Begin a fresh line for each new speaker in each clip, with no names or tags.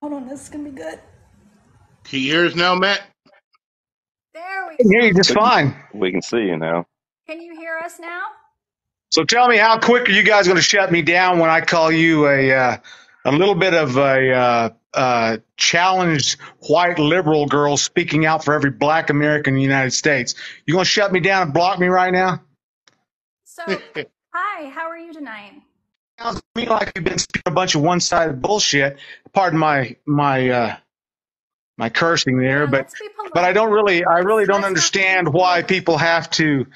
Hold on, this is gonna be good.
Can you hear us now, Matt?
There we
I can hear you
go.
just fine.
We can see you now.
Can you hear us now?
So tell me, how quick are you guys going to shut me down when I call you a little bit of a challenged white liberal girl speaking out for every black American in the United States? You going to shut me down and block me right now?
So, hi, how are you tonight?
Sounds to me like you've been speaking a bunch of one-sided bullshit. Pardon my cursing there,
Yeah,
but
let's be polite.
I really don't
Let's not
understand
be
why
rude.
people have to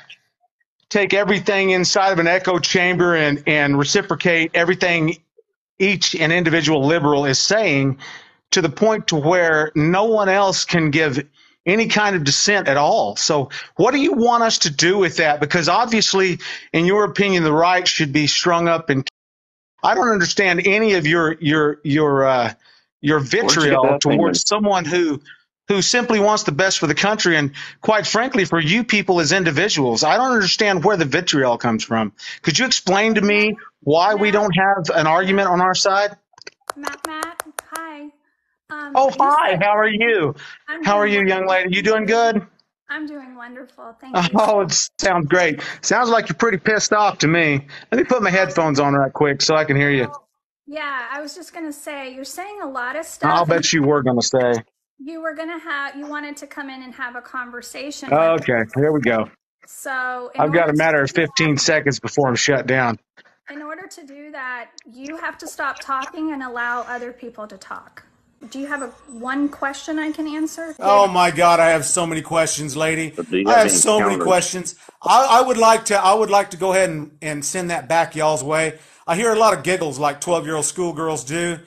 take everything inside of an echo chamber and reciprocate everything each and individual liberal is saying to the point to where no one else can give any kind of dissent at all. So what do you want us to do with that? Because obviously, in your opinion, the right should be strung up, and I don't understand any of your
Where'd you get
vitriol
that opinion?
towards someone who simply wants the best for the country, and quite frankly, for you people as individuals. I don't understand where the vitriol comes from. Could you explain to
Matt,
me why we
Matt,
don't have an argument
Matt,
on our side?
Matt, hi.
Oh,
You
hi.
said
How are you?
I'm
How are
doing
you, young
wonderful,
lady? You
thank
doing
you.
good?
I'm doing wonderful, thank you.
Oh,
So,
it sounds great. Sounds like you're pretty pissed off to me. Let me put my headphones on right quick so I can hear you.
well, yeah, I was just gonna say you're saying a lot of
I'll
stuff, and
bet you were going to say.
you wanted to come in and have a conversation with
Okay,
us.
here we go.
So,
I've got a matter of 15 seconds before I'm shut down.
in order to do that, you have to stop talking and allow other people to talk. Do you have one question I can answer?
Oh my God, I have so many questions, lady.
But do you
I
have
have
any
so many
counters?
questions. I would like to go ahead and send that back y'all's way. I hear a lot of giggles like 12-year-old schoolgirls do.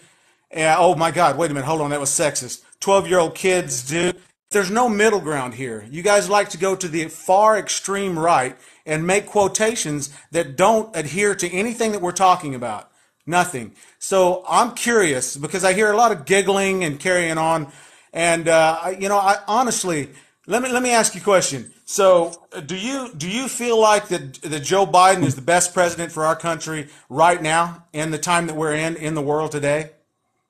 Yeah, oh my God, wait a minute, hold on, that was sexist. 12-year-old kids do. There's no middle ground here. You guys like to go to the far extreme right and make quotations that don't adhere to anything that we're talking about. Nothing. So I'm curious because I hear a lot of giggling and carrying on, and I honestly let me ask you a question. So do you feel like that Joe Biden is the best president for our country right now in the time that we're in the world today?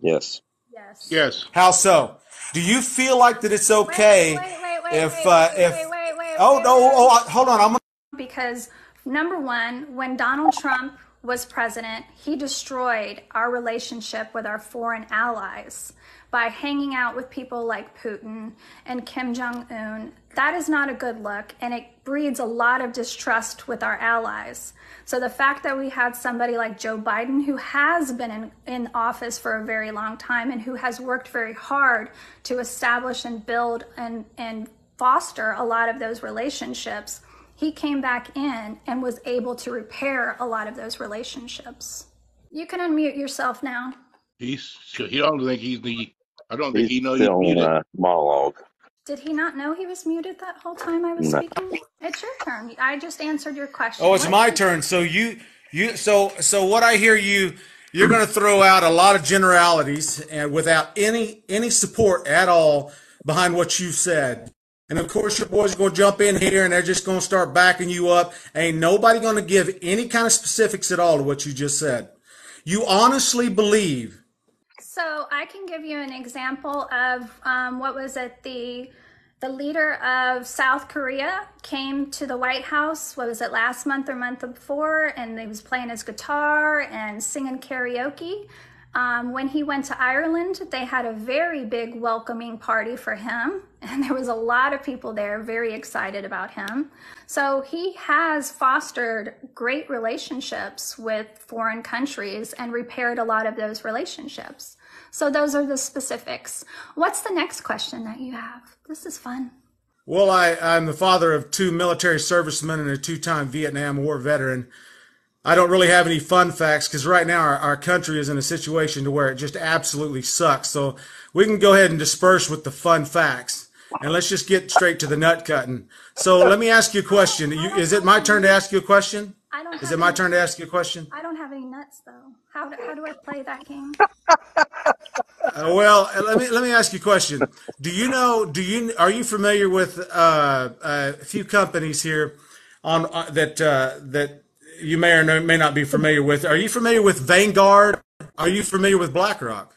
Yes.
Yes.
Yes.
How so? Do you feel like that it's
Wait,
okay
wait, wait, wait,
if
wait, wait, wait,
if
wait, wait,
oh
wait,
no
wait.
hold on, I'm
Because number one, when Donald Trump was president, he destroyed our relationship with our foreign allies by hanging out with people like Putin and Kim Jong Un. That is not a good look, and it breeds a lot of distrust with our allies. So the fact that we had somebody like Joe Biden, who has been in office for a very long time and who has worked very hard to establish and build and foster a lot of those relationships, he came back in and was able to repair a lot of those relationships. You can unmute yourself now.
He don't think he's the. I don't think
He's
he know he's
still on
muted.
a monologue.
Did he not know he was muted that whole time I was
No.
speaking? It's your turn. I just answered your question.
oh, it's my turn. So so what I hear you're going to throw out a lot of generalities and without any support at all behind what you said. And of course, your boys are going to jump in here and they're just going to start backing you up. Ain't nobody going to give any kind of specifics at all to what you just said. You honestly believe.
So I can give you an example of what was it? The leader of South Korea came to the White House. What was it, last month or month before? And he was playing his guitar and singing karaoke. When he went to Ireland, they had a very big welcoming party for him, and there was a lot of people there very excited about him. So he has fostered great relationships with foreign countries and repaired a lot of those relationships. So those are the specifics. What's the next question that you have? This is fun.
Well, I'm the father of two military servicemen and a two-time Vietnam War veteran. I don't really have any fun facts because right now our country is in a situation to where it just absolutely sucks. So we can go ahead and disperse with the fun facts and let's just get straight to the nut cutting. So let me ask you a question. Is it my turn to ask you a question?
I don't
Is
have
it my
any,
turn to ask you a question?
I don't have any nuts though. How do I play that game?
Well, let me ask you a question. Are you familiar with a few companies here on that you may or may not be familiar with? Are you familiar with Vanguard? Are you familiar with BlackRock?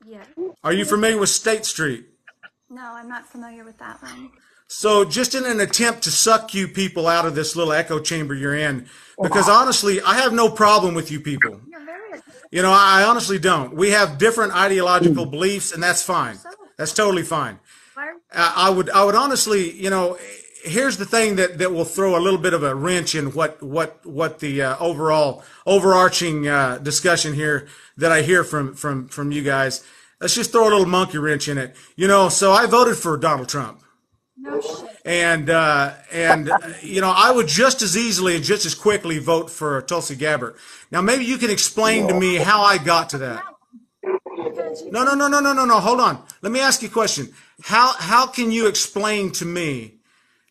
Yeah.
Are you familiar with State Street?
No, I'm not familiar with that one.
So just in an attempt to suck you people out of this little echo chamber you're in, because honestly, I have no problem with you people.
You're very
You know, I honestly don't. We have different ideological beliefs, and that's fine.
so.
That's totally fine.
Why-
I would honestly, you know, here's the thing that will throw a little bit of a wrench in what the overall overarching discussion here that I hear from you guys. Let's just throw a little monkey wrench in it. You know, so I voted for Donald Trump.
No shit.
And you know, I would just as easily and just as quickly vote for Tulsi Gabbard. Now, maybe you can explain to me how I got to that.
Because you
No. Hold on. Let me ask you a question. How can you explain to me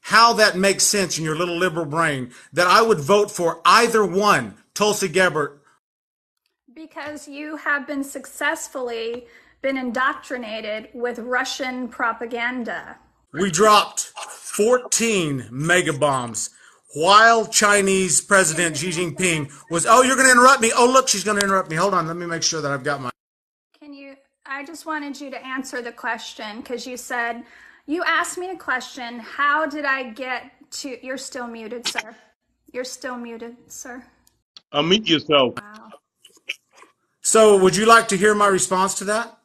how that makes sense in your little liberal brain that I would vote for either one, Tulsi Gabbard?
Because you have been indoctrinated with Russian propaganda.
We dropped 14 mega bombs while Chinese President Xi Jinping was. Oh, you're going to interrupt me. Oh, look, she's going to interrupt me. Hold on. Let me make sure that I've got my.
I just wanted you to answer the question because you asked me a question. How did I get to, you're still muted, sir. You're still muted, sir.
Unmute yourself.
Wow.
So, would you like to hear my response to that?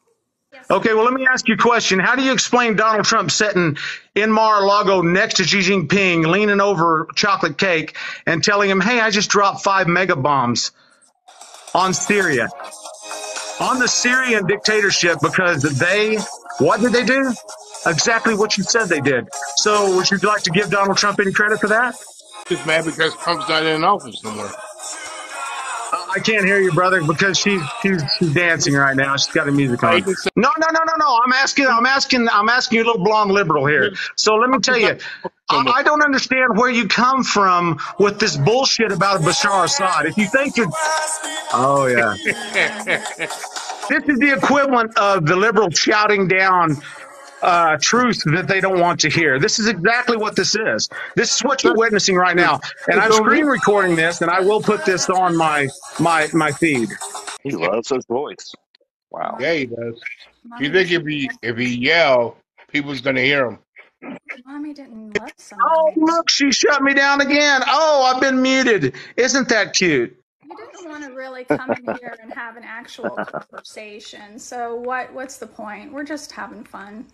Yes.
Okay, well, let me ask you a question. How do you explain Donald Trump sitting in Mar-a-Lago next to Xi Jinping, leaning over chocolate cake and telling him, hey, I just dropped 5 mega bombs on Syria, on the Syrian dictatorship, because what did they do? Exactly what you said they did. So would you like to give Donald Trump any credit for that?
Just mad because Trump's not in office no more.
I can't hear you, brother, because she's dancing right now. She's got the music on. No. I'm asking you, a little blonde liberal here. So let me tell you, I don't understand where you come from with this bullshit about Bashar Assad. If you think you're, oh yeah, this is the equivalent of the liberals shouting down truth that they don't want to hear. This is exactly what this is. This is what you're witnessing right now. And I'm screen recording this, and I will put this on my feed.
He loves his voice. Wow.
Yeah, he does. You think if he yell, people's gonna hear him?
Mommy didn't love
Oh,
somebody.
look, she shut me down again. Oh, I've been muted. Isn't that cute?
You didn't want to really come in here and have an actual conversation. So what's the point? We're just having fun.